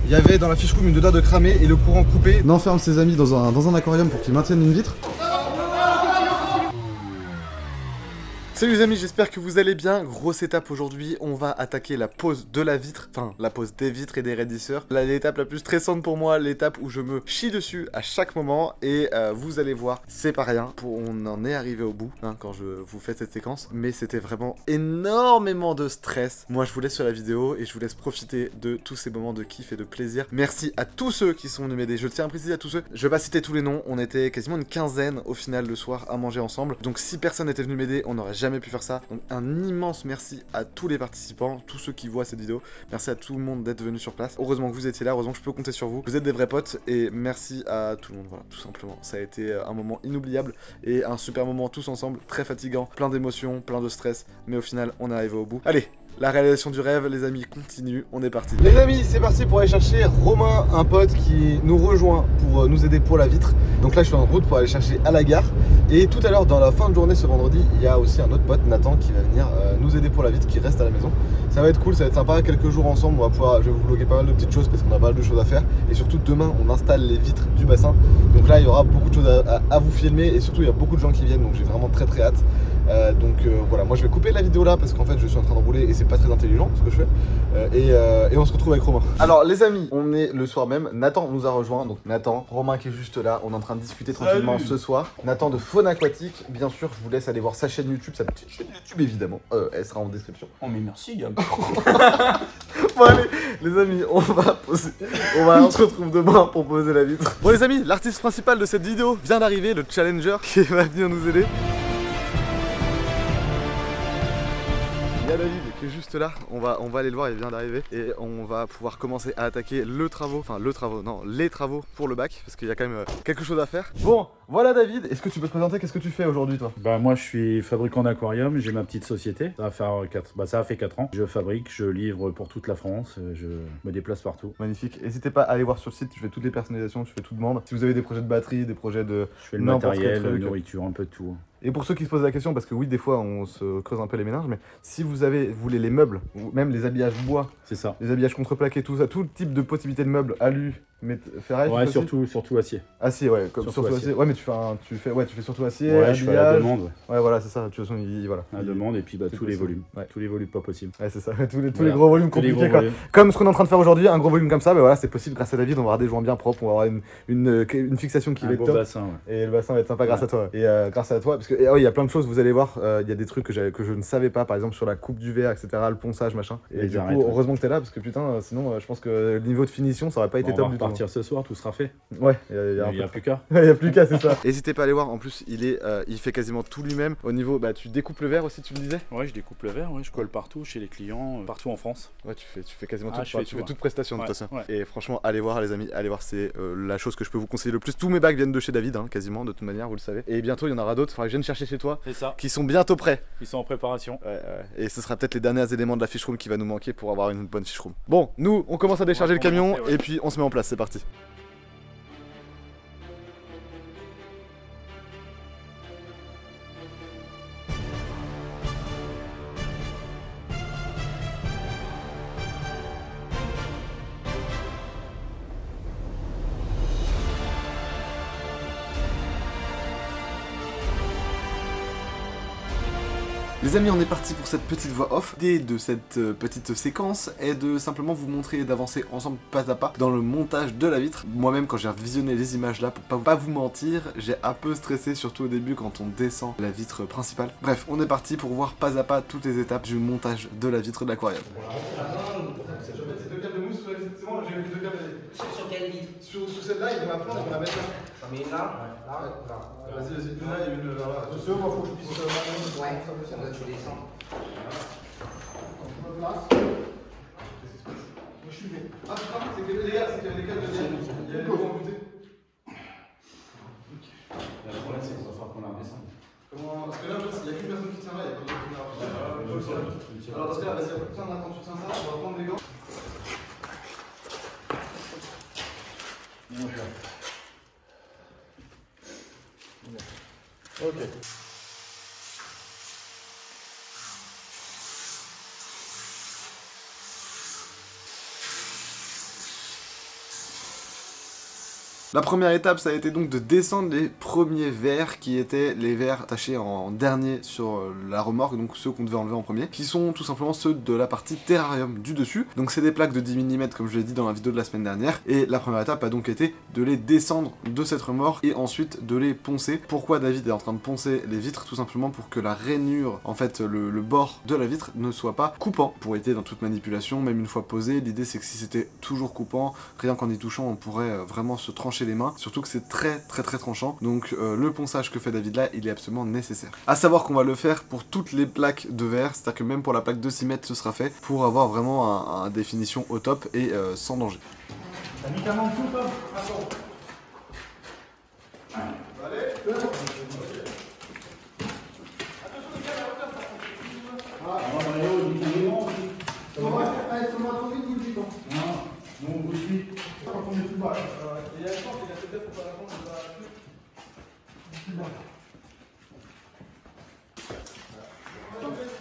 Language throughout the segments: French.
il y avait dans la fiche room une odeur de cramé et le courant coupé. On enferme ses amis dans un aquarium pour qu'ils maintiennent une vitre. Salut les amis, j'espère que vous allez bien. Grosse étape aujourd'hui, on va attaquer la pose de la vitre, enfin la pose des vitres et des raidisseurs. L'étape la plus stressante pour moi, l'étape où je me chie dessus à chaque moment. Et vous allez voir, c'est pas rien, on en est arrivé au bout hein, quand je vous fais cette séquence. Mais c'était vraiment énormément de stress. Moi je vous laisse sur la vidéo et je vous laisse profiter de tous ces moments de kiff et de plaisir. Merci à tous ceux qui sont venus m'aider, je tiens à préciser à tous ceux. Je vais pas citer tous les noms, on était quasiment une quinzaine au final le soir à manger ensemble. Donc si personne n'était venu m'aider, on n'aurait jamais pu faire ça. Donc un immense merci à tous les participants, tous ceux qui voient cette vidéo. Merci à tout le monde d'être venu sur place. Heureusement que vous étiez là, heureusement que je peux compter sur vous. Vous êtes des vrais potes et merci à tout le monde. Voilà, tout simplement. Ça a été un moment inoubliable et un super moment tous ensemble, très fatigant, plein d'émotions, plein de stress, mais au final on est arrivé au bout. Allez, la réalisation du rêve, les amis, continue, on est parti. Les amis, c'est parti pour aller chercher Romain, un pote qui nous rejoint pour nous aider pour la vitre. Donc là, je suis en route pour aller chercher à la gare. Et tout à l'heure, dans la fin de journée ce vendredi, il y a aussi un autre pote, Nathan, qui va venir nous aider pour la vitre, qui reste à la maison. Ça va être cool, ça va être sympa. Quelques jours ensemble, on va pouvoir, je vais vous vlogger pas mal de petites choses parce qu'on a pas mal de choses à faire. Et surtout, demain, on installe les vitres du bassin. Donc là, il y aura beaucoup de choses à vous filmer. Et surtout, il y a beaucoup de gens qui viennent. Donc j'ai vraiment très très hâte. Voilà, moi je vais couper la vidéo là parce qu'en fait je suis en train de rouler et c'est pas très intelligent ce que je fais. Et on se retrouve avec Romain. Alors les amis, on est le soir même. Nathan nous a rejoint. Donc Nathan, Romain qui est juste là. On est en train de discuter tranquillement ce soir. Nathan de Faune Aquatique. Bien sûr, je vous laisse aller voir sa chaîne YouTube, sa petite chaîne YouTube évidemment. Elle sera en description. Oh mais merci Gab. Bon allez, les amis, on se retrouve demain pour poser la vitre. Bon les amis, l'artiste principal de cette vidéo vient d'arriver, le challenger qui va venir nous aider. Il y a David qui est juste là, on va aller le voir, il vient d'arriver et on va pouvoir commencer à attaquer les travaux pour le bac parce qu'il y a quand même quelque chose à faire. Bon, voilà David, est-ce que tu peux te présenter, qu'est-ce que tu fais aujourd'hui toi? Bah moi je suis fabricant d'aquarium, j'ai ma petite société, ça a fait 4 ans. Je fabrique, je livre pour toute la France, je me déplace partout. Magnifique, n'hésitez pas à aller voir sur le site, je fais toutes les personnalisations, je fais tout demande. Si vous avez des projets de batterie, des projets de... Je fais le matériel, la nourriture, un peu de tout. Et pour ceux qui se posent la question, parce que oui, des fois on se creuse un peu les méninges, mais si vous voulez les meubles, ou même les habillages bois, c'est ça, les habillages contreplaqués, tout ça, tout type de possibilités de meubles, alu, ferraille. Ouais, surtout acier. Acier, ouais, comme surtout acier. Ouais, mais tu fais surtout acier. Ouais, je fais à la demande. Ouais, voilà, c'est ça. De toute façon, voilà. À la demande et puis bah tous les volumes. Ouais. Tous les volumes pas possibles. Ouais, c'est ça. tous les gros volumes compliqués quoi. Comme ce qu'on est en train de faire aujourd'hui, un gros volume comme ça, bah voilà, c'est possible grâce à David. On va avoir des joints bien propres, on va avoir une fixation qui va être top. Bassin, ouais. Et le bassin va être sympa grâce à toi. Et grâce à toi, parce que il y a plein de choses, vous allez voir, il y a des trucs que je ne savais pas, par exemple sur la coupe du verre, etc., le ponçage, machin. Et du coup, heureusement que t'es là, parce que putain, sinon, je pense que le niveau de finition, ça aurait pas été top du tout. On va repartir ce soir, tout sera fait. Ouais, il y a plus qu'à. Il y a plus qu'à, c'est ça. N'hésitez pas à aller voir, en plus, il fait quasiment tout lui-même. Au niveau, bah, tu découpes le verre aussi, tu me disais? Ouais, je découpe le verre, ouais, je colle partout chez les clients, partout en France. Ouais, tu fais quasiment tout, tu fais toute prestation de toute façon. Et franchement, allez voir les amis, allez voir, c'est la chose que je peux vous conseiller le plus. Tous mes bacs viennent de chez David, hein, quasiment, de toute manière, vous le savez. Et bientôt, il y en aura d'autres, faudra que je vienne chercher chez toi. C'est ça. Qui sont bientôt prêts. Ils sont en préparation. Et ce sera peut-être les derniers éléments de la fiche room qui va nous manquer pour avoir une bonne fiche room. Bon, nous, on commence à décharger le camion et puis on se met en place, c'est parti. Les amis, on est parti pour cette petite voix off. L'idée de cette petite séquence est de simplement vous montrer et d'avancer ensemble pas à pas dans le montage de la vitre. Moi-même, quand j'ai visionné les images là, pour pas vous mentir, j'ai un peu stressé, surtout au début quand on descend la vitre principale. Bref, on est parti pour voir pas à pas toutes les étapes du montage de la vitre de l'aquarium. Sur quelle vitre? Sur celle-là, il y en a plein, on va mettre là. J'en mets une là, là. Vas-y, une là et une là. Attention, moi faut que je puisse. Ouais, ça doit se descendre. Je suis fait. Ah putain, c'est que les gars, c'est qu'il y avait des câbles de lien. Il y a les gros en côté. Le problème, c'est qu'on va falloir qu'on la redescende. Parce que là, il n'y a qu'une personne qui tient là, il n'y a pas d'autre qui tient là. Alors, dans ce cas-là, vas-y, tiens, Nathan, tu tiens ça, on va prendre les gants. Ok. La première étape, ça a été donc de descendre les premiers verres qui étaient les verres attachés en dernier sur la remorque, donc ceux qu'on devait enlever en premier, qui sont tout simplement ceux de la partie terrarium du dessus. Donc c'est des plaques de 10 mm comme je l'ai dit dans la vidéo de la semaine dernière, et la première étape a donc été de les descendre de cette remorque et ensuite de les poncer. Pourquoi David est en train de poncer les vitres? Tout simplement pour que la rainure, en fait le bord de la vitre ne soit pas coupant, pour éviter dans toute manipulation, même une fois posé. L'idée c'est que si c'était toujours coupant, rien qu'en y touchant on pourrait vraiment se trancher les mains, surtout que c'est très tranchant, donc le ponçage que fait David là, il est absolument nécessaire. À savoir qu'on va le faire pour toutes les plaques de verre, c'est-à-dire que même pour la plaque de 6 mètres ce sera fait, pour avoir vraiment une définition au top et sans danger. T'as mis ta main en dessous, toi?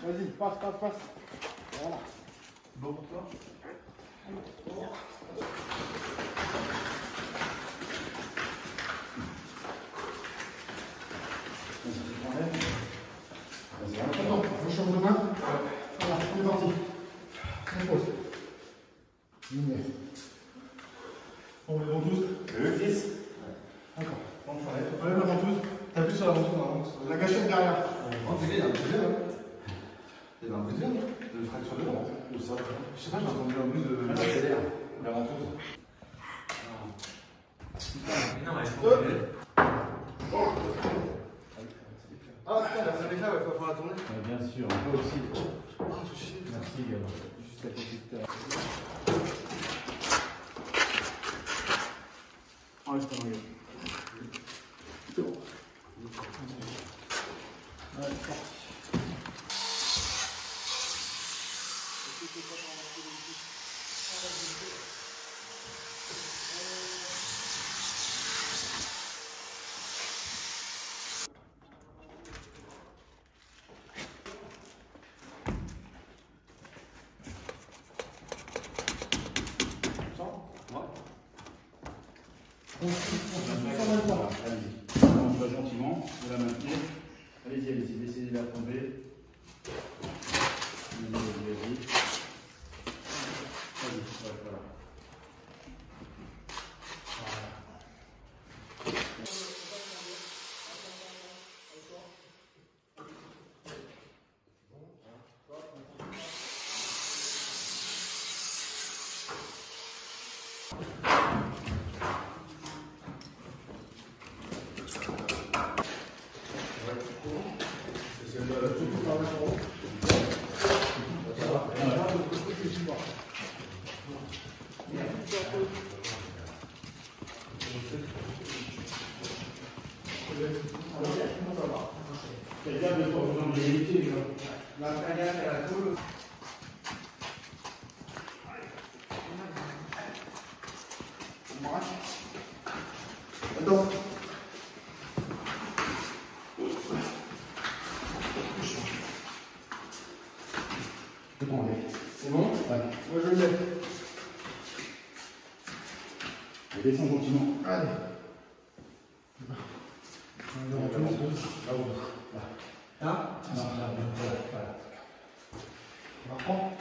Vas-y, passe. Voilà. Bon pour toi? Attends, je change de main. Voilà, on est parti. On pose. On met ventouse. Le 10. D'accord. On lève la ventouse. T'appuies sur la ventouse. La gâchette derrière. Il y a un bruit de vent. De fracture de vent. Je sais pas, j'ai entendu un bruit de. C'est l'air. La ventouse. Ah putain, la avec là, il va falloir la tourner. Bien sûr, moi aussi. Merci, Gabin. Juste à côté de terre. Enlève ta main. C'est bon. Ouais, c'est parti. Allez-y. On va gentiment, vous la maintenez. Allez-y, laissez-la tomber. Vas-y. Voilà. La cagade à la coule. Attends. C'est bon? Ouais. Moi je le mets. Descends gentiment. Allez. Hein? On reprend.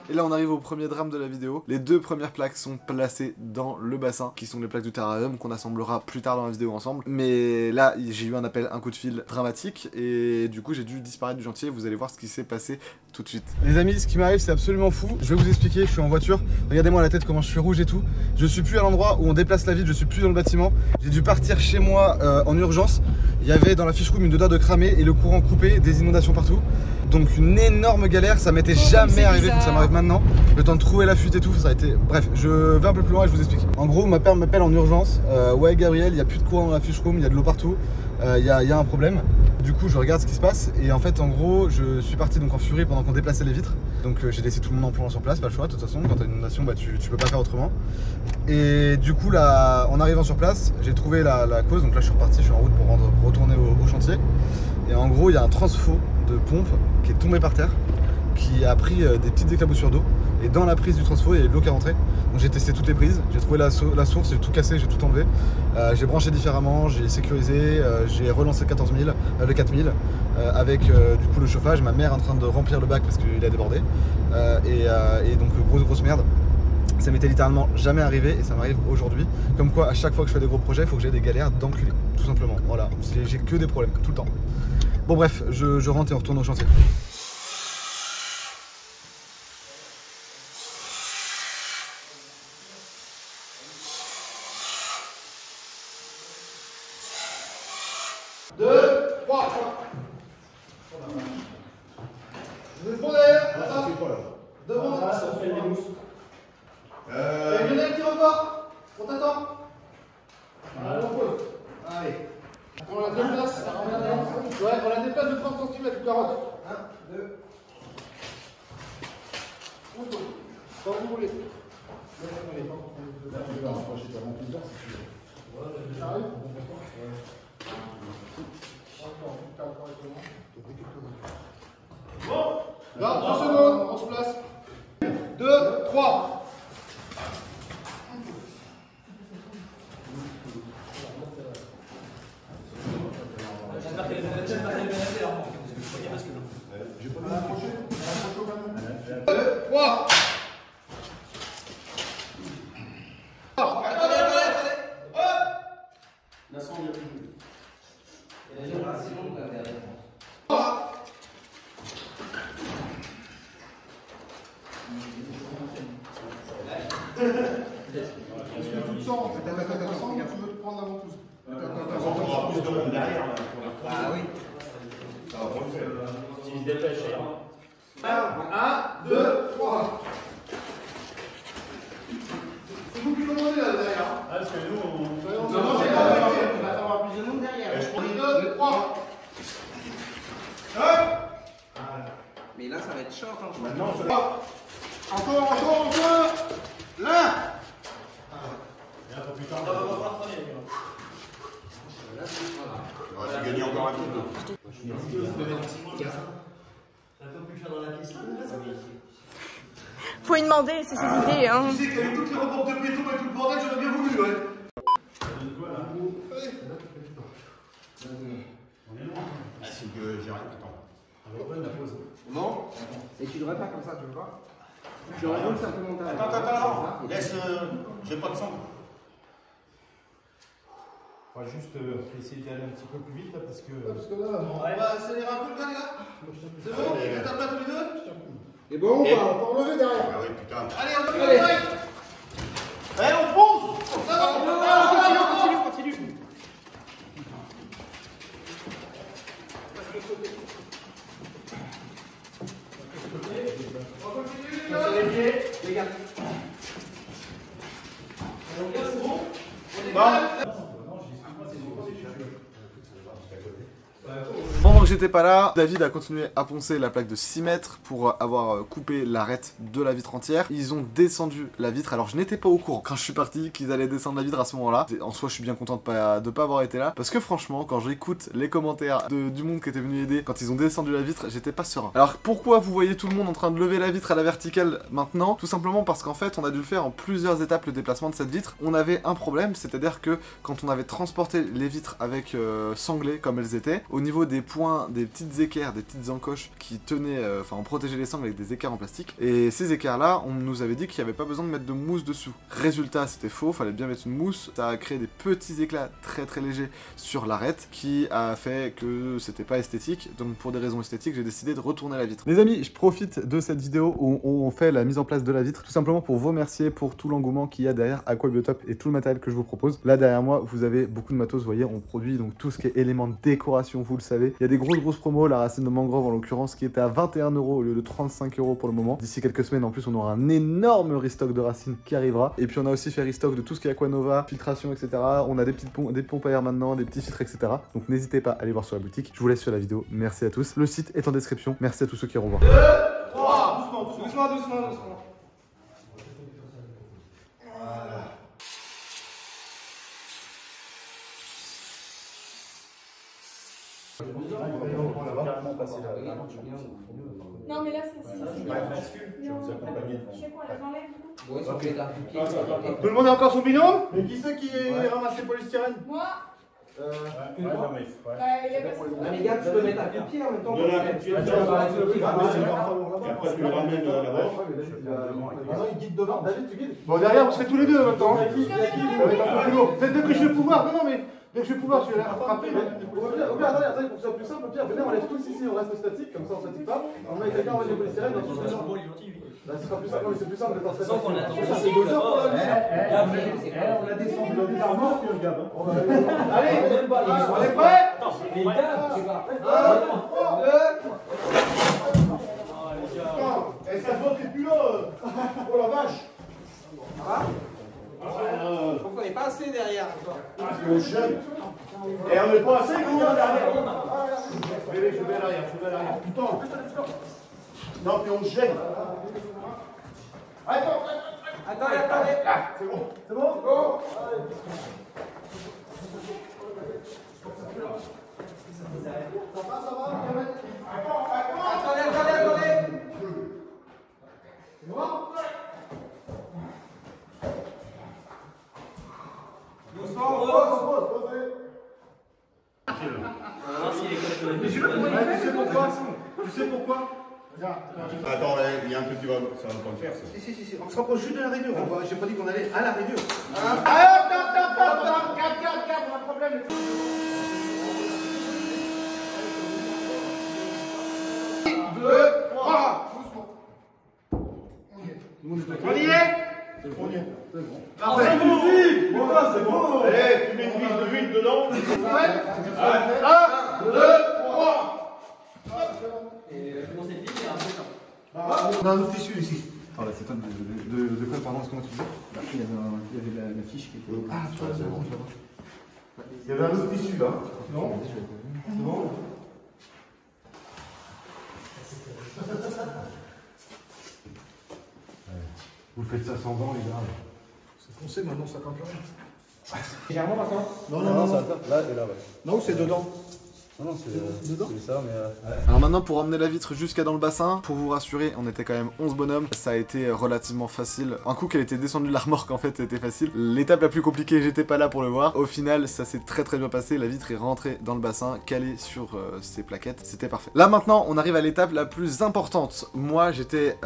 Et là on arrive au premier drame de la vidéo. Les deux premières plaques sont placées dans le bassin, qui sont les plaques du terrarium qu'on assemblera plus tard dans la vidéo ensemble. Mais là j'ai eu un appel, un coup de fil dramatique, et du coup j'ai dû disparaître du chantier. Vous allez voir ce qui s'est passé tout de suite. Les amis, ce qui m'arrive c'est absolument fou. Je vais vous expliquer, je suis en voiture. Regardez-moi la tête, comment je suis rouge et tout. Je suis plus à l'endroit où on déplace la vitre, je suis plus dans le bâtiment. J'ai dû partir chez moi en urgence. Il y avait dans la fiche room une odeur de cramé et le courant coupé, des inondations partout. Donc une énorme galère, ça m'était jamais arrivé, donc ça m'arrive maintenant. Le temps de trouver la fuite et tout, ça a été... Bref, je vais un peu plus loin et je vous explique. En gros, ma père m'appelle en urgence. Ouais Gabriel, il n'y a plus de courant dans la fiche room, il y a de l'eau partout. Il y a un problème. Du coup, je regarde ce qui se passe et en fait, en gros, je suis parti donc en furie pendant qu'on déplaçait les vitres. Donc j'ai laissé tout le monde en plongeant sur place, pas le choix. De toute façon, quand t'as une inondation, bah, tu peux pas faire autrement. Et du coup, là, en arrivant sur place, j'ai trouvé la cause. Donc là, je suis reparti, je suis en route pour retourner au chantier. Et en gros, il y a un transfo de pompe qui est tombé par terre, qui a pris des petites éclaboussures d'eau. et dans la prise du transfo il y avait de l'eau qui rentrait. Donc j'ai testé toutes les prises, j'ai trouvé la source, j'ai tout cassé, j'ai tout enlevé. J'ai branché différemment, j'ai sécurisé, j'ai relancé le 4000 avec du coup le chauffage. Ma mère est en train de remplir le bac parce qu'il a débordé et donc grosse merde. Ça m'était littéralement jamais arrivé et ça m'arrive aujourd'hui. Comme quoi à chaque fois que je fais des gros projets, il faut que j'ai des galères d'enculé, tout simplement. Voilà, j'ai que des problèmes tout le temps. Bon bref, je rentre et on retourne au chantier. Je vais derrière, ça. Devant, ça fait les mousses. Il y en a un qui repart. On t'attend. Allez, on pose. Allez. On la déplace. Ouais, on la déplace de 30 cm ou 40. 1, 2. On pose. Quand vous voulez. Bon, là, 2 secondes, on se place. 2, 3. J'espère qu'elle est menacée alors. J'ai pas bien approché. 2, 3. Attendez. La sonde est plus. Et la génération derrière. Est-ce que tu te sens tu veux te prendre la ventouse? On plus de monde derrière. Ah oui. Ça va pas le faire. S'il se dépêche, 1, 2, 3. C'est vous qui commandez là derrière. Ah, parce que nous, on. Non, c'est pas vrai. Il va falloir plus de monde derrière. 2, 3. Mais là, ça va être chaud, franchement. Maintenant, Encore. Là. tu gagnes encore un petit peu. Faut lui demander, c'est ses idées, hein. Tu sais qu'avec toutes les remorques de béton et tout le bordel, j'aurais bien voulu, ouais. C'est que j'ai rien. Attends. Non. Et tu devrais pas comme ça, tu veux pas? Tu remontes simplement ta. Attends. Laisse. J'ai pas de sang. On va juste essayer d'aller un petit peu plus vite là parce que. Parce que là, on va accélérer un peu le gars, les gars. C'est bon? On tape là tous les deux? Et bon, on va enlever derrière. Ah oui, putain. Allez, on va le faire. Allez, on fonce. Ça va, continue. les gars. C'est bon? Pendant que j'étais pas là, David a continué à poncer la plaque de 6 mètres pour avoir coupé l'arête de la vitre entière. Ils ont descendu la vitre, alors je n'étais pas au courant quand je suis parti qu'ils allaient descendre la vitre à ce moment-là. En soi, je suis bien content de pas avoir été là, parce que franchement, quand j'écoute les commentaires du monde qui était venu aider quand ils ont descendu la vitre, j'étais pas serein. Alors pourquoi vous voyez tout le monde en train de lever la vitre à la verticale maintenant? Tout simplement parce qu'en fait, on a dû le faire en plusieurs étapes, le déplacement de cette vitre. On avait un problème, c'est-à-dire que quand on avait transporté les vitres avec sanglées comme elles étaient, au niveau des points, des petites équerres, des petites encoches qui tenaient, enfin on protégeait les sangles avec des équerres en plastique, et ces équerres là, on nous avait dit qu'il n'y avait pas besoin de mettre de mousse dessous. Résultat, c'était faux, fallait bien mettre une mousse, ça a créé des petits éclats très légers sur l'arête, qui a fait que c'était pas esthétique, donc pour des raisons esthétiques, j'ai décidé de retourner la vitre. Les amis, je profite de cette vidéo où on fait la mise en place de la vitre, tout simplement pour vous remercier pour tout l'engouement qu'il y a derrière Aquabiotop et tout le matériel que je vous propose. Là derrière moi, vous avez beaucoup de matos, vous voyez, on produit donc tout ce qui est éléments de décoration, vous le savez. Il y a des grosses promos, la racine de mangrove en l'occurrence qui était à 21 € au lieu de 35 € pour le moment. D'ici quelques semaines en plus on aura un énorme restock de racines qui arrivera. Et puis on a aussi fait restock de tout ce qui est Aquanova, filtration, etc. On a des pompes à air maintenant, des petits filtres, etc. Donc n'hésitez pas à aller voir sur la boutique. Je vous laisse sur la vidéo. Merci à tous. Le site est en description. Merci à tous ceux qui iront voir. 2, 3, doucement. Voilà. On va carrément passer là. Non, mais là, c'est. Je vais vous accompagner. Je sais quoi, là, j'enlève du coup. Ouais, ça fait la Tout le monde a encore son binôme? Mais qui c'est qui ramasse les polystyrène? Moi, Ouais, non, mais il faut. bah, il y a personne. Ah, les gars, tu peux mettre un coup de pied en même temps. Non, non, un coup de pied, Tu tiens, vas faire un coup de pied. Et après, tu le ramènes là-bas. Il guide devant. David, tu guides? Bon, derrière, vous serez tous les deux en même temps. Peut-être dès que je vais pouvoir. Non, mais dès que je vais pouvoir, je vais la rattraper. Au pire, attendez, pour que ce soit plus simple, au pire, venez, on lève tous ici, on reste statique, comme ça on ne statique pas. On met quelqu'un, on met des polystyrènes, dans tout ça. Là, ce sera plus simple, mais c'est plus simple d'être en stress. Ça, c'est 2 heures pour la nuit. On a descendu le tarmac, puis regarde. Allez, on est prêts? Les gars, je sais pas. 1, 3, 2. Et ça se voit, t'es plus là. Oh la vache. Je trouve qu'on n'est pas assez derrière encore. On jeune. Et on n'est pas assez, nous, derrière. Je vais à l'arrière, Putain. Non, puis on gêne. Attendez. C'est bon? Go. Ça va? Attendez. C'est bon? Doucement, Pose. Tu sais pourquoi? Attends, il y a un truc qui va. Ça va pas le faire, ça. Si. On se rapproche juste de la réunion. J'ai pas dit qu'on allait à la réunion. Allez, hop, 4, on a un problème. On y est? On y est. Parfait. C'est bon. Allez, tu mets une vis de huile dedans. 1, 2, 3. On a un autre tissu ici. Voilà, c'est toi de quoi, pardon, comment tu disais? Il y avait la fiche qui était. Ah, c'est bon. Il y avait un autre tissu là. Non? C'est bon? Vous faites ça sans dents, les gars. C'est foncé maintenant, ça compte rien. Légèrement maintenant? Non, ça là et là, ouais. Non, c'est dedans. Non, c'est ça, mais. Alors maintenant, pour emmener la vitre jusqu'à dans le bassin, pour vous rassurer, on était quand même 11 bonhommes, ça a été relativement facile. Un coup qu'elle était descendue de la remorque, en fait, c'était facile. L'étape la plus compliquée, j'étais pas là pour le voir. Au final, ça s'est très bien passé, la vitre est rentrée dans le bassin, calée sur ses plaquettes, c'était parfait. Là maintenant, on arrive à l'étape la plus importante. Moi, j'étais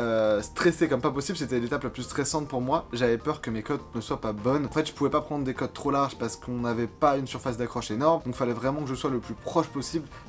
stressé comme pas possible, c'était l'étape la plus stressante pour moi. J'avais peur que mes cotes ne soient pas bonnes. En fait, je pouvais pas prendre des cotes trop larges parce qu'on n'avait pas une surface d'accroche énorme, donc il fallait vraiment que je sois le plus proche possible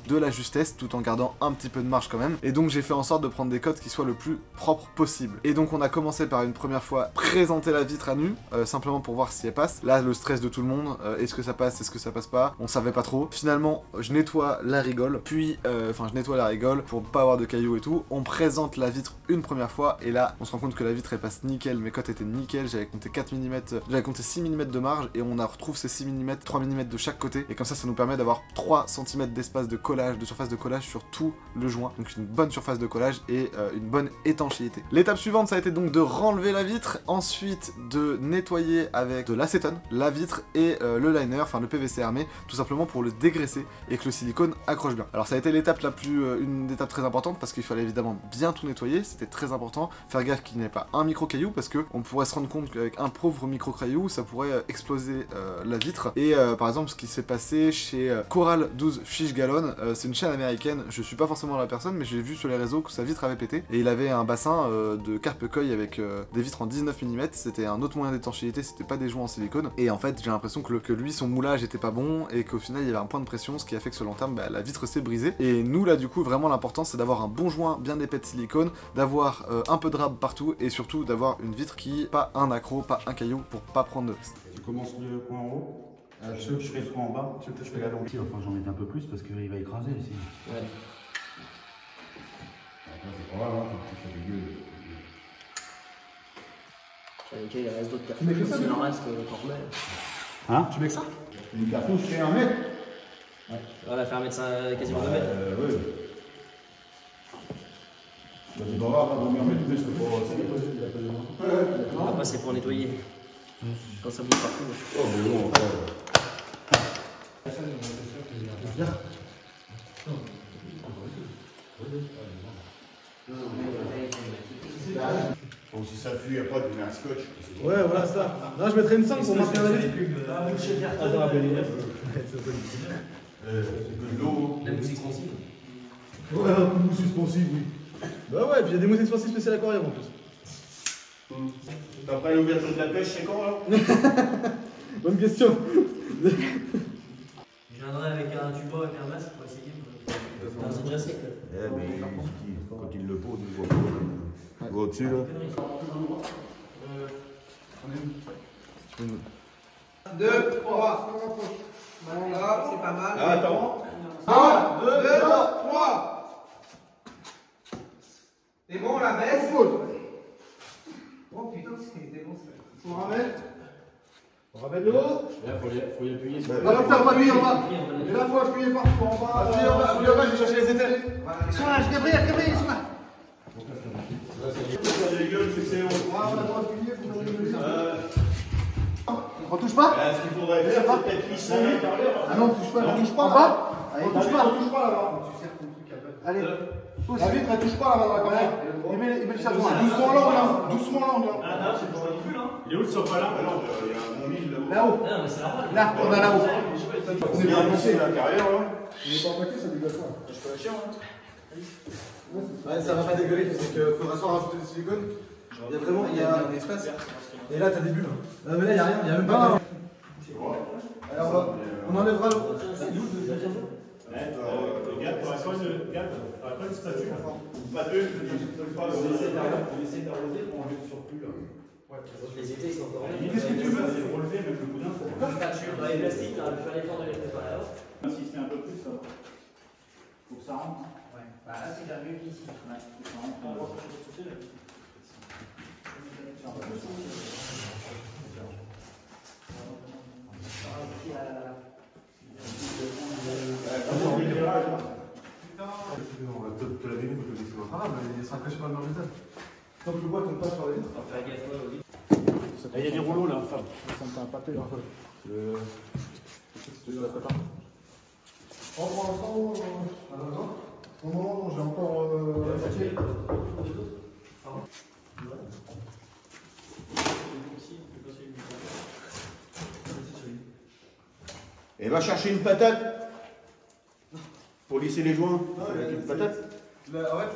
de la justesse tout en gardant un petit peu de marge quand même. Et donc j'ai fait en sorte de prendre des cotes qui soient le plus propres possible. Et donc on a commencé par une première fois présenter la vitre à nu, simplement pour voir si elle passe. Là le stress de tout le monde, est-ce que ça passe, est-ce que ça passe pas, on savait pas trop. Finalement je nettoie la rigole, puis je nettoie la rigole pour pas avoir de cailloux et tout. On présente la vitre une première fois et là on se rend compte que la vitre elle passe nickel, mes cotes étaient nickel, j'avais compté 4 mm, j'avais compté 6 mm de marge et on retrouve ces 6 mm, 3 mm de chaque côté et comme ça nous permet d'avoir 3 cm d'espace de collage, de surface de collage sur tout le joint, donc une bonne surface de collage et une bonne étanchéité. L'étape suivante ça a été donc de renlever la vitre, ensuite de nettoyer avec de l'acétone la vitre et le liner, enfin le PVC armé, tout simplement pour le dégraisser et que le silicone accroche bien. Alors ça a été l'étape la plus, une étape très importante parce qu'il fallait évidemment bien tout nettoyer, c'était très important, faire gaffe qu'il n'y ait pas un micro caillou parce que on pourrait se rendre compte qu'avec un pauvre micro caillou ça pourrait exploser la vitre. Et par exemple ce qui s'est passé chez Coral 12 Fish Gallon, c'est une chaîne américaine, je suis pas forcément la personne mais j'ai vu sur les réseaux que sa vitre avait pété et il avait un bassin de carpe koi avec des vitres en 19 mm, c'était un autre moyen d'étanchéité, c'était pas des joints en silicone et en fait j'ai l'impression que lui son moulage était pas bon et qu'au final il y avait un point de pression, ce qui a fait que sur le long terme la vitre s'est brisée. Et nous là du coup vraiment l'important c'est d'avoir un bon joint bien épais de silicone, d'avoir un peu de rab partout et surtout d'avoir une vitre qui pas un accro, pas un caillou pour pas prendre de risque. Tu commences le coin en haut, je fais le coin en bas, je fais la longue. Enfin j'en mets un peu plus parce qu'il va écraser ici. Ouais. C'est pas grave, hein, c'est dégueu. Ok, il reste d'autres cartouches, c'est normal, c'est qu'on remet. Hein? Tu mets que ça? Une cartouche fait 1 mètre. Ouais. On va faire mettre ça quasiment 2 mètres. Oui. Bah, c'est pas grave, on va mettre plus que pour. Après, c'est pour nettoyer. Quand ça bouge partout. Oh, mais non, après. Bon, si ça fuit, après, tu mets un scotch. Ouais, voilà ça. Non, je mettrais une 5 pour maintenir la vitre. De l'eau. La mousse expansive. Ouais, un coup de mousse suspensive, oui. Bah ouais, puis il y a des mousses expansives spéciales aquarium en plus. Après l'ouverture de la pêche, c'est quand là? Bonne question. Je viendrai avec un tuba, avec un masque pour essayer. Non, c'est déjà sec. Eh, mais quand il le pose, il voit pas. Il voit au-dessus là. 2, 3. Voilà, c'est pas mal. Ah, attends. 1, 2, 3. C'est bon, la baisse. Oh putain, c'était bon ça. On ramène. On ramène l'eau. Là, faut y appuyer sur Là, faut appuyer en bas. Et là, faut appuyer partout en bas. Appuyer en bas, je vais chercher les ételles. Ils sont là, Gabriel, ils sont là. Les gueules, c'est que c'est long. Ah, on a droit d'appuyer, faut faire le on touche pas? Ce qu'il faudrait faire, c'est peut-être lisser à l'intérieur. Ah non, on touche pas. On touche pas en bas? Allez, on touche pas là-bas. Tu serres ton truc après. Allez. La vitre, elle touche pas là-bas dans la caméra. Il met le chargement. Doucement là, on vient. Doucement là, on vient. Ah non, c'est pour les hein. Il est où le sopalin? Alors, il y a un mobile là-haut. Là-haut. Non, mais c'est normal. Là, on a là-haut. On est bien poussé à l'intérieur là. Il est pas empaqueté, ça dégueule pas. Je peux la chier, hein. Ouais, ça va pas dégueuler, parce qu'il faudra soit rajouter du silicone. Il y a vraiment un espace. Et là, t'as des bulles. Mais là, il y a rien, il y a même pas. Alors, on enlèvera l'eau. Regarde, t'auras pas une statue. Pas deux, On essaie d'arroser pour enlever le surplus là. Les étés, ils sont encore là. Qu'est-ce que tu veux? C'est relever avec le boudin. Dans les plastiques, on va faire l'effort de les préparer alors. Si c'est un peu plus, ça va. Faut que ça rentre. Ouais. Bah là, c'est déjà mieux qu'ici. Ouais. On va voir quelque chose pousser là. On va te laver une pour que c'est votre arabe, il sera caché par le métal. Tant que le bois tombe pas sur la vitre. On va faire gaffe au lit. Il y a des rouleaux là, enfin. Ça me fait un pâté là. Je te prépare. Pour l'instant, au moment où j'ai encore la moitié. Et va chercher une patate pour lisser les joints. Avec une patate. En fait,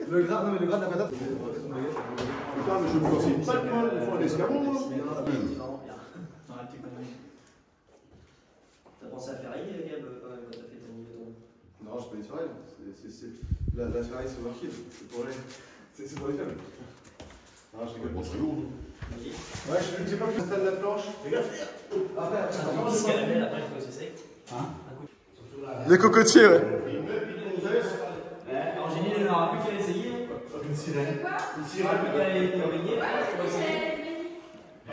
le gras, non mais le gras de la patate. Putain, mais je me conseille pas de moi, il faut un escabeau, moi. T'as pensé à faire ailleurs, Gab, quand t'as fait ton. Non, je peux pas une soirée. La soirée, c'est marqué. C'est pour les femmes. Non, je rigole. Bon, c'est lourd. Ouais, je sais pas que j'installe la planche. Les gars, Après, ce caramel, après, il faut que c'est sec. Hein? Les cocotiers, ouais. En génie, il n'aura plus qu'à essayer. une sirène. Une sirène, plus qu'à essayer.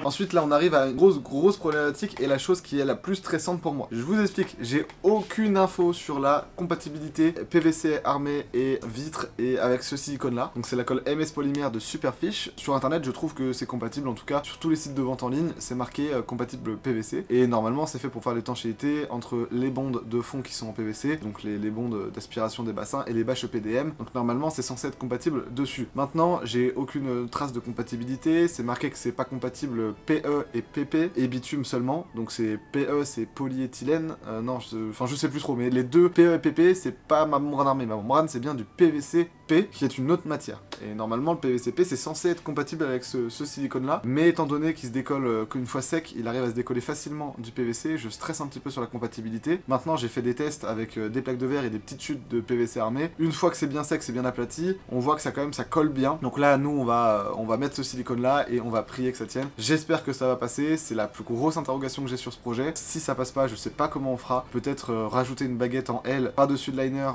Ensuite là on arrive à une grosse problématique et la chose qui est la plus stressante pour moi. Je vous explique, j'ai aucune info sur la compatibilité PVC armé et vitre et avec ce silicone là. Donc c'est la colle MS Polymère de Superfiche. Sur internet je trouve que c'est compatible, en tout cas sur tous les sites de vente en ligne c'est marqué compatible PVC. Et normalement c'est fait pour faire l'étanchéité entre les bondes de fond qui sont en PVC, donc les bondes d'aspiration des bassins et les bâches PDM. Donc normalement c'est censé être compatible dessus. Maintenant j'ai aucune trace de compatibilité, c'est marqué que c'est pas compatible PE et PP et bitume seulement, donc c'est PE c'est polyéthylène, non, je sais plus trop, mais les deux PE et PP c'est pas ma membrane armée, ma membrane c'est bien du PVC-P qui est une autre matière. Et normalement le PVC-P c'est censé être compatible avec ce silicone là, mais étant donné qu'il se décolle qu'une fois sec, il arrive à se décoller facilement du PVC, je stresse un petit peu sur la compatibilité. Maintenant j'ai fait des tests avec des plaques de verre et des petites chutes de PVC armé, une fois que c'est bien sec, c'est bien aplati, on voit que ça quand même ça colle bien. Donc là nous on va mettre ce silicone là et on va prier que ça tienne. J'espère que ça va passer, c'est la plus grosse interrogation que j'ai sur ce projet. Si ça passe pas, je sais pas comment on fera. Peut-être rajouter une baguette en L par-dessus le liner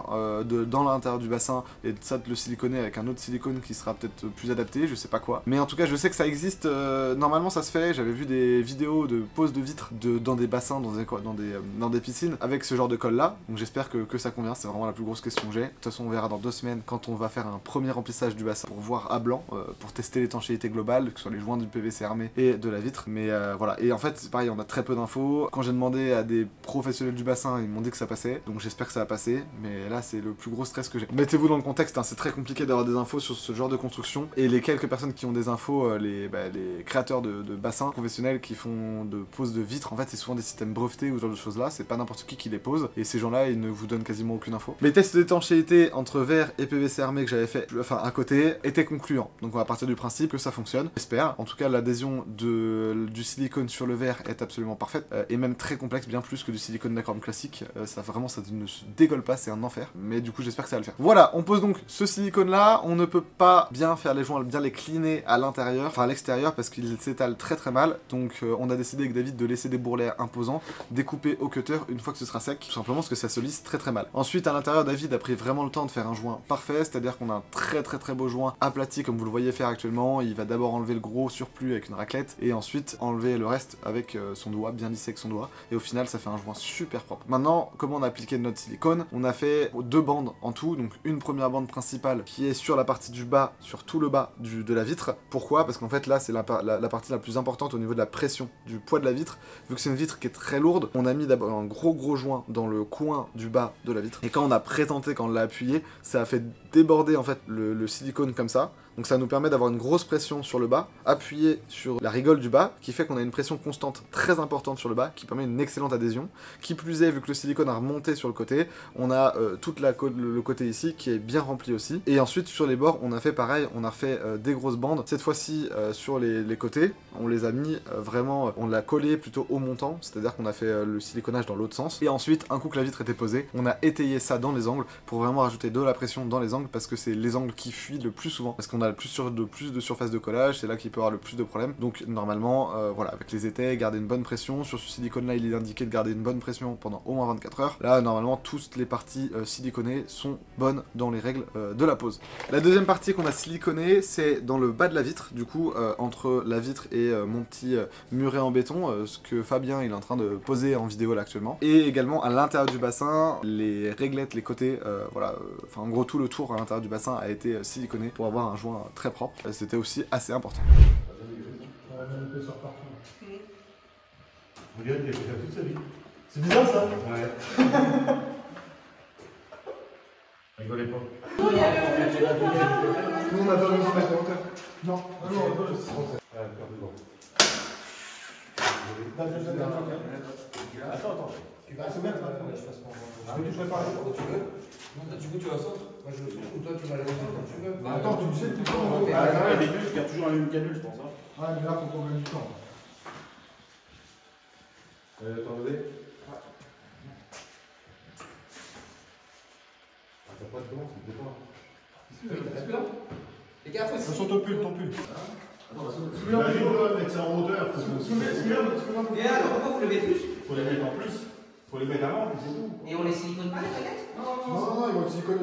dans l'intérieur du bassin et ça de le siliconer avec un autre silicone qui sera peut-être plus adapté, je sais pas quoi. Mais en tout cas, je sais que ça existe, normalement ça se fait. J'avais vu des vidéos de pose de vitres dans des bassins, dans des piscines avec ce genre de colle là. Donc j'espère que ça convient, c'est vraiment la plus grosse question que j'ai. De toute façon, on verra dans 2 semaines quand on va faire un premier remplissage du bassin pour voir à blanc, pour tester l'étanchéité globale, que ce soit les joints du PVC armé et de la vitre. Mais voilà, et en fait c'est pareil, on a très peu d'infos. Quand j'ai demandé à des professionnels du bassin, ils m'ont dit que ça passait, donc j'espère que ça va passer. Mais là c'est le plus gros stress que j'ai. Mettez-vous dans le contexte, hein, c'est très compliqué d'avoir des infos sur ce genre de construction. Et les quelques personnes qui ont des infos, les créateurs de bassins professionnels qui font de pose de vitres, en fait c'est souvent des systèmes brevetés ou ce genre de choses là, c'est pas n'importe qui les pose, et ces gens là ils ne vous donnent quasiment aucune info. Les tests d'étanchéité entre verre et PVC armé que j'avais fait, enfin à côté, étaient concluants, donc on va partir du principe que ça fonctionne, j'espère. En tout cas l'adhésion du silicone sur le verre est absolument parfaite, et même très complexe, bien plus que du silicone d'acrylique classique, ça vraiment ça ne se décolle pas, c'est un enfer, mais du coup j'espère que ça va le faire. Voilà, on pose donc ce silicone là, on ne peut pas bien faire les joints, bien les cleaner à l'intérieur, enfin à l'extérieur, parce qu'ils s'étalent très très mal, donc on a décidé avec David de laisser des bourrelets imposants, découper au cutter une fois que ce sera sec, tout simplement parce que ça se lisse très très mal. Ensuite à l'intérieur, David a pris vraiment le temps de faire un joint parfait, c'est-à-dire qu'on a un très beau joint aplati comme vous le voyez faire actuellement. Il va d'abord enlever le gros surplus avec une raclette, et ensuite enlever le reste avec son doigt, bien lissé avec son doigt, et au final ça fait un joint super propre. Maintenant, comment on a appliqué notre silicone? On a fait 2 bandes en tout, donc une première bande principale qui est sur la partie du bas, sur tout le bas de la vitre. Pourquoi? Parce qu'en fait là c'est la partie la plus importante au niveau de la pression, du poids de la vitre. Vu que c'est une vitre qui est très lourde, on a mis d'abord un gros joint dans le coin du bas de la vitre, et quand on a prétenté, quand on l'a appuyé, ça a fait déborder en fait le silicone comme ça. Donc ça nous permet d'avoir une grosse pression sur le bas, appuyée sur la rigole du bas, qui fait qu'on a une pression constante très importante sur le bas, qui permet une excellente adhésion. Qui plus est, vu que le silicone a remonté sur le côté, on a tout le côté ici qui est bien rempli aussi. Et ensuite sur les bords, on a fait pareil, on a fait des grosses bandes. Cette fois-ci sur les côtés, on les a mis vraiment, on l'a collé plutôt au montant, c'est-à-dire qu'on a fait le siliconage dans l'autre sens. Et ensuite, un coup que la vitre était posée, on a étayé ça dans les angles pour vraiment rajouter de la pression dans les angles, parce que c'est les angles qui fuient le plus souvent, parce qu'on a plus de surface de collage, c'est là qu'il peut y avoir le plus de problèmes. Donc normalement, voilà, avec les étais, garder une bonne pression. Sur ce silicone là, il est indiqué de garder une bonne pression pendant au moins 24 heures. Là, normalement, toutes les parties siliconées sont bonnes dans les règles de la pose. La deuxième partie qu'on a siliconée, c'est dans le bas de la vitre, du coup, entre la vitre et mon petit muret en béton, ce que Fabien il est en train de poser en vidéo là actuellement. Et également à l'intérieur du bassin, les réglettes, les côtés, voilà, enfin en gros tout le tour à l'intérieur du bassin a été siliconé pour avoir un joint très propre. C'était aussi assez important. Regarde, il a fait toute sa vie. C'est bizarre ça? Ouais. Rigolez pas. Nous on a pas besoin de mettre en terre. Non, non, on va Attends. Tu vas se mettre là, je passe pour moi. Tu prépares quand tu veux. Non, du coup tu vas sauter. Moi je le saute ou toi tu vas le mettre quand tu veux. Attends, tu le sais tout le temps. Ah, les deux, je garde toujours la même canule, c'est pour ça. Ah, mais là faut qu'on gagne du temps. Attendez. T'as pas de gants, c'est le départ. Les gars, faut Sur ton pull, ton pull. Imagine toi mettre ça en hauteur. Et alors pourquoi vous le mettez plus? Faut les mettre en plus. Faut les mettre avant, c'est tout. Et on les silicone pas les baguettes? Non, ils vont être siliconés.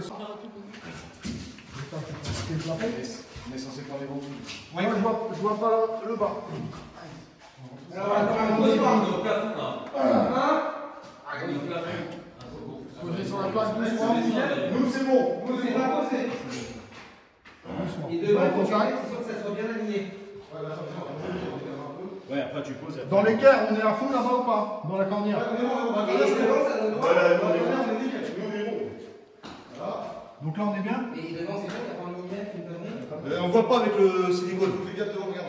On est censé prendre les bons. Moi je vois pas le bas. Alors attends, on est au plafond là. Posez sur la plaque doucement. Nous c'est bon. Vous c'est pas posé. Et devant, il faut faire c'est sûr que ça soit bien aligné. Ouais, après tu poses. Dans l'équerre, on est à fond là-bas ou pas? Dans la cornière. Et devant, ça donne droit. Donc là on est bien. Et devant, c'est bon, t'as pas un millimètre, une connerie. On voit pas avec le silicone. Regarde devant, regarde.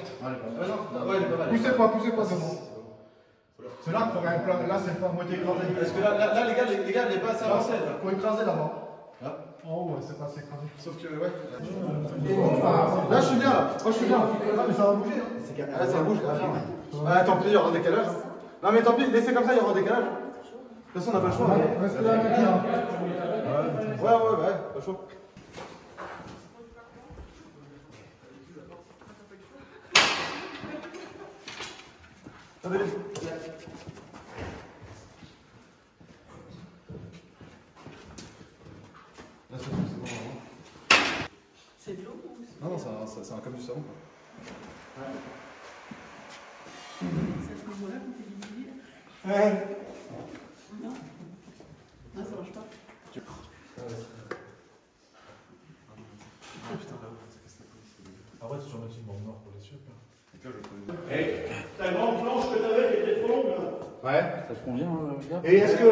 Ouais, il est pas mal. Poussez pas devant. C'est là qu'il faut rien plaindre. Là c'est pas moitié écrasé. Parce que là les gars, n'est pas assez avancé. Faut écraser là-bas. Là. Oh ouais, c'est pas assez écrasé. Sauf que, ouais. Là je suis bien là. Moi je suis bien. Ah, mais ça va bouger. Ah, ça bouge. Ah, tant pis, il y aura un décalage. Non, mais tant pis, laissez comme ça, il y aura un décalage. De toute façon, on n'a pas le choix. Reste là, mec. Ouais, pas le choix. Allez. Là, c'est bon. C'est de l'eau ou c'est... Non, c'est un comme du savon. C'est à ce niveau-là qu'on fait du vide? Ouais. Non. Non, ça marche pas. Après, tu remettre une bande noire pour les suivre. Hey, ta grande planche que t'avais, elle était trop longue là. Ouais. Ça te convient, gars? Et est-ce que.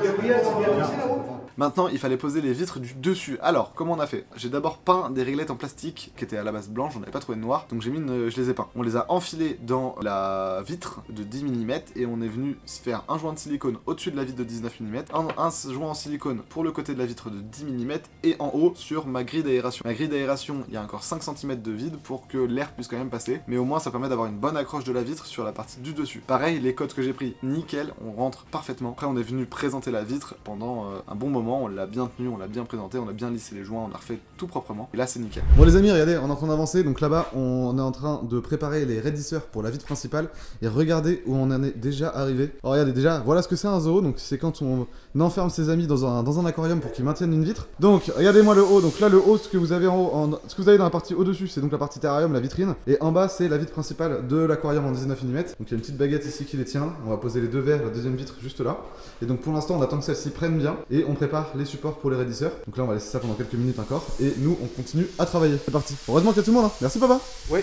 Les brillades, c'est bien aussi là-haut? Maintenant, il fallait poser les vitres du dessus. Alors, comment on a fait? J'ai d'abord peint des réglettes en plastique qui étaient à la base blanches, j'en avais pas trouvé de noir, donc je les ai peints. On les a enfilés dans la vitre de 10 mm et on est venu se faire un joint de silicone au-dessus de la vitre de 19 mm, un joint en silicone pour le côté de la vitre de 10 mm et en haut sur ma grille d'aération. Ma grille d'aération, il y a encore 5 cm de vide pour que l'air puisse quand même passer, mais au moins ça permet d'avoir une bonne accroche de la vitre sur la partie du dessus. Pareil, les codes que j'ai pris, nickel, on rentre parfaitement. Après on est venu présenter la vitre pendant un bon moment, on l'a bien tenu, on l'a bien présenté, on a bien lissé les joints, on a refait tout proprement, et là c'est nickel. Bon les amis, regardez, on est en train d'avancer, donc là-bas on est en train de préparer les raidisseurs pour la vitre principale, et regardez où on en est déjà arrivé. Alors regardez déjà, voilà ce que c'est un zoo, donc c'est quand on enferme ses amis dans un aquarium pour qu'ils maintiennent une vitre. Donc regardez-moi le haut, donc là le haut, ce que vous avez en haut, ce que vous avez dans la partie au-dessus, c'est donc la partie terrarium, la vitrine, et en bas c'est la vitre principale de l'aquarium en 19 mm. Donc il y a une petite baguette ici qui les tient, on va poser les deux verres, la deuxième vitre juste là. Et donc pour l'instant on attend que celle-ci prenne bien, et on prépare les supports pour les raidisseurs. Donc là on va laisser ça pendant quelques minutes encore, et nous on continue à travailler. C'est parti. Heureusement qu'il y a tout le monde, hein. Merci papa. Oui,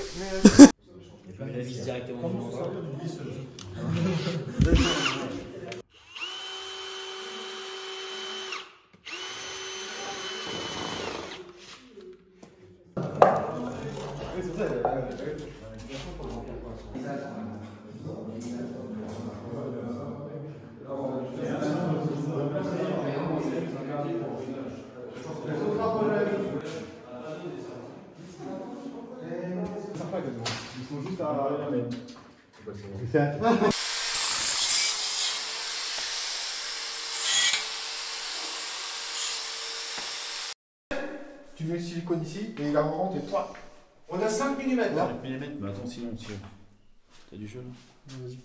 Je la vis directement dans le il faut juste à... Tu mets le silicone ici et il a rentré. On a 5 mm là. 5 mm, mais attends, sinon, t'as du jeu là? Vas-y.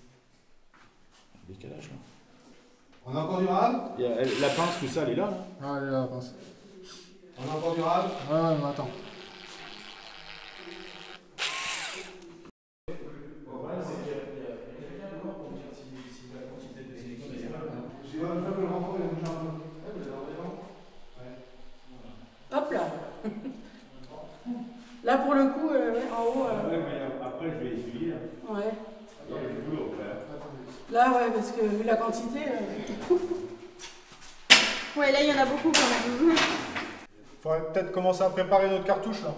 Décalage là. On a encore du rab. La pince, tout ça, elle est là, là. Ah, elle est là, la pince. On a encore du rab. Ouais, mais attends. Hop là. Là pour le coup, ouais, en haut. Ouais, mais après je vais essuyer. Ouais. Il y a le boulot frère. Là ouais, parce que vu la quantité. Ouais, là il y en a beaucoup quand même. Faudrait peut-être commencer à préparer notre cartouche là.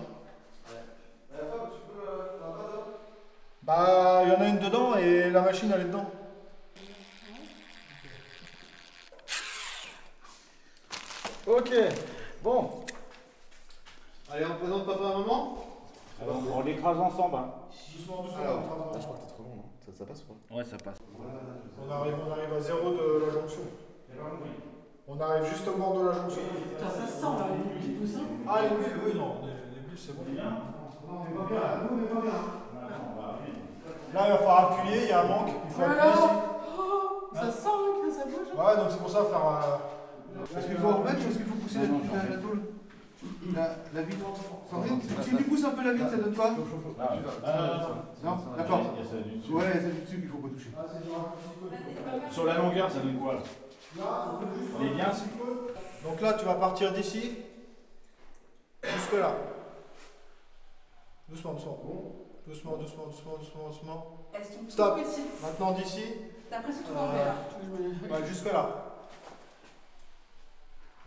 Bah, il y en a une dedans et la machine elle est dedans. Ok, bon. Allez, on présente papa et maman. Alors, on l'écrase ensemble. Hein. Doucement, doucement. Alors, là je crois que t'es trop long, non? Ça passe ou pas? Ouais, ça passe. On arrive à 0 de la jonction. On arrive juste au bord de la jonction. Putain, ça se sent là, les poussins. Ah, les bulles, oui, non, les bulles c'est bon. Non, on est pas bien là, nous on est pas bien. Là, il va falloir appuyer, il y a un manque. Il faut appuyer ici. Oh, ça sent que ça bouge. Ouais, donc c'est pour ça faire. Est-ce qu'il faut remettre ou est-ce qu'il faut pousser la tôle? La vitre. Si tu pousses un peu la vitre, ça donne quoi? Non, d'accord. Ouais, c'est du dessus qu'il faut pas toucher. Sur la longueur, ça donne quoi là? Les liens. Donc là, tu vas partir d'ici jusque là. Doucement, doucement. Doucement, doucement, doucement, doucement, doucement. Elles sont Stop. toutes petites. Maintenant d'ici. T'as presque tout enlevé là. Ouais, jusque là.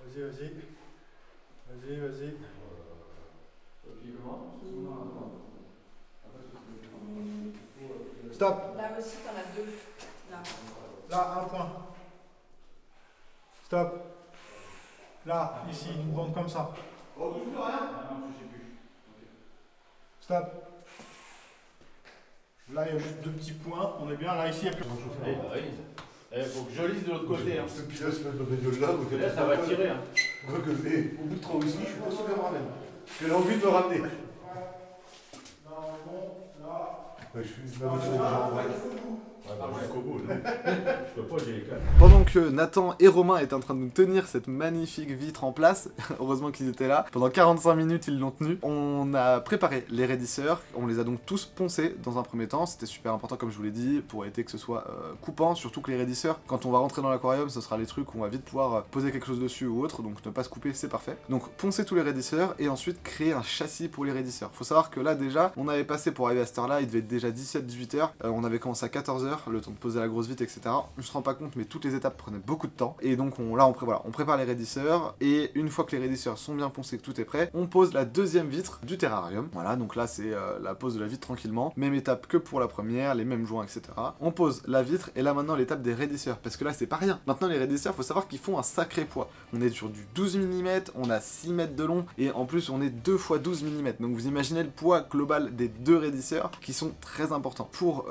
Vas-y, vas-y. Vas-y, vas-y. Stop. Là aussi, t'en as deux. Là. Là, un point. Stop. Là, ici, une bande comme ça. Oh, tu touches rien? Non, je sais plus. Stop. Là, il y a juste deux petits points. On est bien. Là, ici, il n'y a plus. Il faut que je lisse de l'autre côté. Hein. Ce pilote se met le bédiole là. Là, ça va tirer. Hein. Au bout de 3 ici, je suis pas sûr qu'elle me ramène. Parce qu'elle a envie de me ramener. Non, bon, là. Ouais, je suis ma voiture est déjà en break. Jusqu'au bout. Je peux pas, j'ai les câbles. Pendant que Nathan et Romain étaient en train de nous tenir cette magnifique vitre en place, heureusement qu'ils étaient là, pendant 45 minutes ils l'ont tenue, on a préparé les raidisseurs, on les a donc tous poncés dans un premier temps, c'était super important comme je vous l'ai dit, pour éviter que ce soit coupant, surtout que les raidisseurs, quand on va rentrer dans l'aquarium, ce sera les trucs où on va vite pouvoir poser quelque chose dessus ou autre, donc ne pas se couper, c'est parfait. Donc poncer tous les raidisseurs et ensuite créer un châssis pour les raidisseurs. Faut savoir que là déjà, on avait passé pour arriver à cette heure-là, il devait être déjà 17-18h, on avait commencé à 14h, raidisseurs, le temps de poser la grosse vitre, etc. On se rend pas compte, mais toutes les étapes prenaient beaucoup de temps. Et donc on prépare les raidisseurs, et une fois que les raidisseurs sont bien poncés, que tout est prêt, on pose la deuxième vitre du terrarium. Voilà, donc là c'est la pose de la vitre tranquillement, même étape que pour la première, les mêmes joints, etc. On pose la vitre, et là maintenant l'étape des raidisseurs, parce que là c'est pas rien. Maintenant les raidisseurs, faut savoir qu'ils font un sacré poids. On est sur du 12 mm, on a 6 mètres de long, et en plus on est 2 x 12 mm. Donc vous imaginez le poids global des deux raidisseurs qui sont très importants. Pour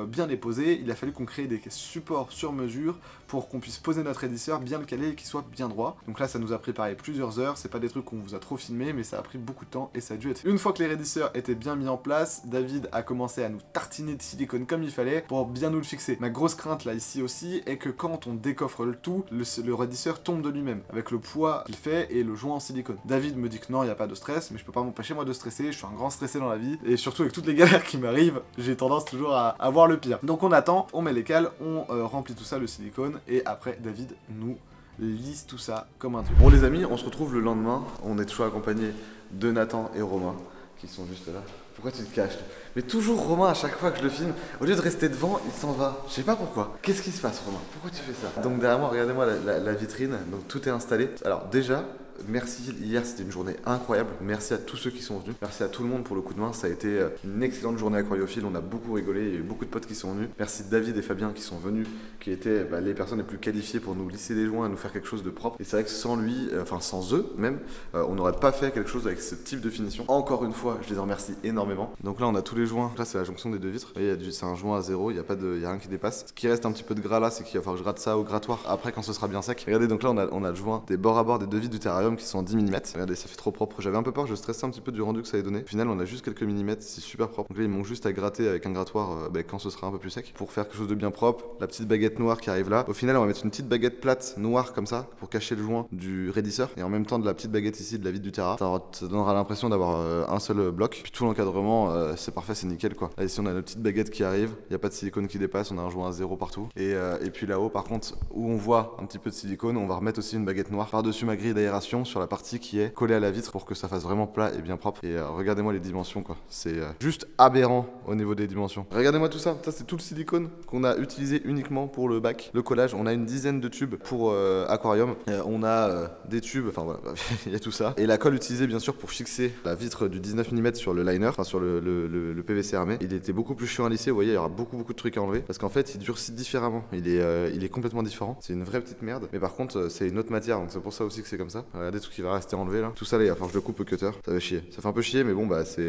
bien les poser, il a fallu qu'on crée des supports sur mesure pour qu'on puisse poser notre raidisseur, bien le caler et qu'il soit bien droit. Donc là ça nous a préparé plusieurs heures, c'est pas des trucs qu'on vous a trop filmé, mais ça a pris beaucoup de temps et ça a dû être... Une fois que les raidisseurs étaient bien mis en place, David a commencé à nous tartiner de silicone comme il fallait pour bien nous le fixer. Ma grosse crainte là ici aussi est que quand on décoffre le tout, le raidisseur tombe de lui-même avec le poids qu'il fait et le joint en silicone. David me dit que non, il n'y a pas de stress, mais je peux pas m'empêcher moi de stresser, je suis un grand stressé dans la vie et surtout avec toutes les galères qui m'arrivent, j'ai tendance toujours à voir le pire. Donc on attend, on met les cales, on remplit tout ça le silicone et après David nous lisse tout ça comme un truc. Bon les amis, on se retrouve le lendemain, on est toujours accompagné de Nathan et Romain qui sont juste là. Pourquoi tu te caches? Mais toujours Romain, à chaque fois que je le filme, au lieu de rester devant, il s'en va. Je sais pas pourquoi. Qu'est-ce qui se passe Romain? Pourquoi tu fais ça? Donc derrière moi, regardez-moi la vitrine, donc tout est installé. Alors déjà, merci, hier c'était une journée incroyable, merci à tous ceux qui sont venus, merci à tout le monde pour le coup de main, ça a été une excellente journée aquariophile, on a beaucoup rigolé, il y a eu beaucoup de potes qui sont venus, merci David et Fabien qui sont venus, qui étaient les personnes les plus qualifiées pour nous lisser les joints et nous faire quelque chose de propre, et c'est vrai que sans lui, enfin sans eux même, on n'aurait pas fait quelque chose avec ce type de finition. Encore une fois, je les en remercie énormément. Donc là on a tous les joints, là c'est la jonction des deux vitres, c'est un joint à zéro, il n'y a rien qui dépasse. Ce qui reste un petit peu de gras là, c'est qu'il va falloir que je rate ça au grattoir après quand ce sera bien sec. Regardez, donc là on a le joint des bords à bord des deux vitres du terrarium qui sont en 10 mm. Regardez, ça fait trop propre. J'avais un peu peur, je stressais un petit peu du rendu que ça avait donné. Au final, on a juste quelques millimètres, c'est super propre. Donc là, ils m'ont juste à gratter avec un grattoir quand ce sera un peu plus sec pour faire quelque chose de bien propre. La petite baguette noire qui arrive là. Au final, on va mettre une petite baguette plate noire comme ça pour cacher le joint du raidisseur et en même temps de la petite baguette ici de la vitre du terra. Ça donnera l'impression d'avoir un seul bloc. Puis tout l'encadrement, c'est parfait, c'est nickel quoi. Là, ici, on a la petite baguette qui arrive. Il n'y a pas de silicone qui dépasse, on a un joint à zéro partout. Et puis là-haut, par contre, où on voit un petit peu de silicone, on va remettre aussi une baguette noire par-dessus ma grille d'aération sur la partie qui est collée à la vitre pour que ça fasse vraiment plat et bien propre. Et regardez-moi les dimensions quoi, c'est juste aberrant au niveau des dimensions. Regardez-moi tout ça, ça c'est tout le silicone qu'on a utilisé uniquement pour le bac, le collage. On a une dizaine de tubes pour aquarium, on a des tubes, enfin voilà, il y a tout ça. Et la colle utilisée bien sûr pour fixer la vitre du 19 mm sur le liner, enfin sur le PVC armé, il était beaucoup plus chiant à lisser, vous voyez il y aura beaucoup de trucs à enlever parce qu'en fait il durcit différemment, il est complètement différent, c'est une vraie petite merde, mais par contre c'est une autre matière donc c'est pour ça aussi que c'est comme ça. Regardez tout qui va rester enlevé là, tout ça là, il va falloir que je le coupe au cutter, ça va chier, ça fait un peu chier mais bon bah c'est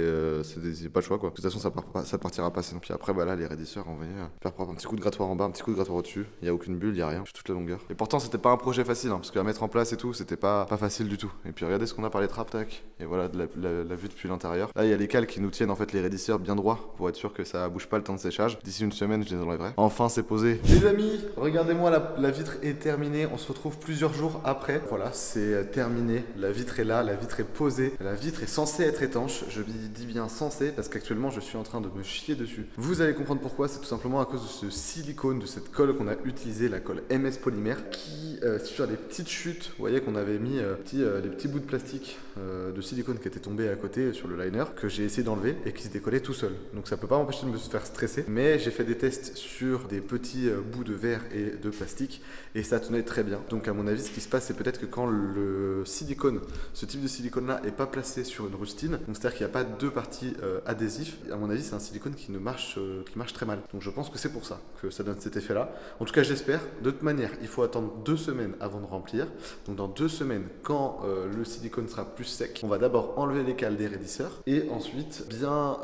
pas le choix quoi, de toute façon ça partira pas sinon. Puis après bah là les raidisseurs on va faire propre, un petit coup de grattoir en bas, un petit coup de grattoir au dessus, il y a aucune bulle, il y a rien, toute la longueur. Et pourtant c'était pas un projet facile parce qu'à mettre en place et tout c'était pas facile du tout. Et puis regardez ce qu'on a par les trappes, tac, et voilà de la vue depuis l'intérieur. Là il y a les cales qui nous tiennent en fait les raidisseurs bien droits pour être sûr que ça bouge pas le temps de séchage. D'ici une semaine je les enlèverai. Enfin c'est posé. Les amis, regardez-moi la vitre est terminée, on se retrouve plusieurs jours après. Voilà, c'est terminé, la vitre est là, la vitre est posée, la vitre est censée être étanche, je dis bien censée parce qu'actuellement je suis en train de me chier dessus. Vous allez comprendre pourquoi, c'est tout simplement à cause de ce silicone, de cette colle qu'on a utilisée, la colle MS polymère, qui sur les petites chutes, vous voyez qu'on avait mis les petits bouts de plastique de silicone qui étaient tombés à côté sur le liner, que j'ai essayé d'enlever et qui se décollaient tout seul. Donc ça peut pas m'empêcher de me faire stresser, mais j'ai fait des tests sur des petits bouts de verre et de plastique et ça tenait très bien. Donc à mon avis ce qui se passe c'est peut-être que quand le silicone, ce type de silicone là est pas placé sur une rustine, donc c'est-à-dire qu'il n'y a pas deux parties adhésifs, à mon avis c'est un silicone qui marche très mal. Donc je pense que c'est pour ça que ça donne cet effet là. En tout cas j'espère. De toute manière il faut attendre 2 semaines avant de remplir. Donc dans 2 semaines quand le silicone sera plus sec, on va d'abord enlever les cales des raidisseurs et ensuite bien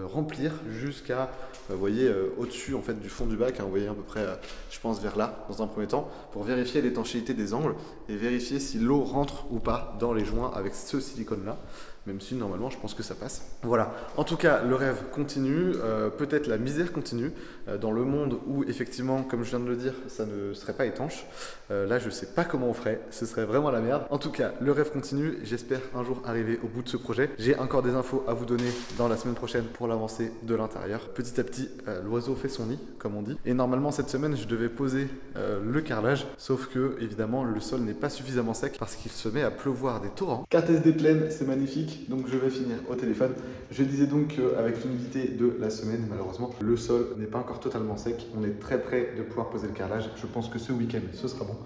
remplir jusqu'à vous voyez au-dessus en fait du fond du bac, hein, vous voyez à peu près je pense vers là dans un premier temps pour vérifier l'étanchéité des angles et vérifier si l'eau rentre ou pas dans les joints avec ce silicone là. Même si normalement je pense que ça passe. Voilà, en tout cas le rêve continue, peut-être la misère continue, dans le monde où effectivement comme je viens de le dire ça ne serait pas étanche, là je sais pas comment on ferait, ce serait vraiment la merde. En tout cas le rêve continue, j'espère un jour arriver au bout de ce projet. J'ai encore des infos à vous donner dans la semaine prochaine pour l'avancée de l'intérieur. Petit à petit l'oiseau fait son nid comme on dit, et normalement cette semaine je devais poser le carrelage, sauf que évidemment le sol n'est pas suffisamment sec parce qu'il se met à pleuvoir des torrents. Cartèse des plaines, c'est magnifique. musique, donc je vais finir au téléphone. Je disais donc qu'avec l'humidité de la semaine, malheureusement, le sol n'est pas encore totalement sec. On est très près de pouvoir poser le carrelage. Je pense que ce week-end, ce sera bon.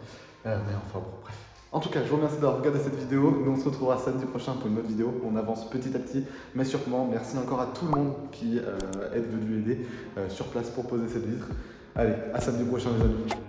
Mais enfin bon, bref. En tout cas, je vous remercie d'avoir regardé cette vidéo. Nous, on se retrouvera samedi prochain pour une autre vidéo. On avance petit à petit, mais sûrement. Merci encore à tout le monde qui est venu aider sur place pour poser cette vitre. Allez, à samedi prochain les amis.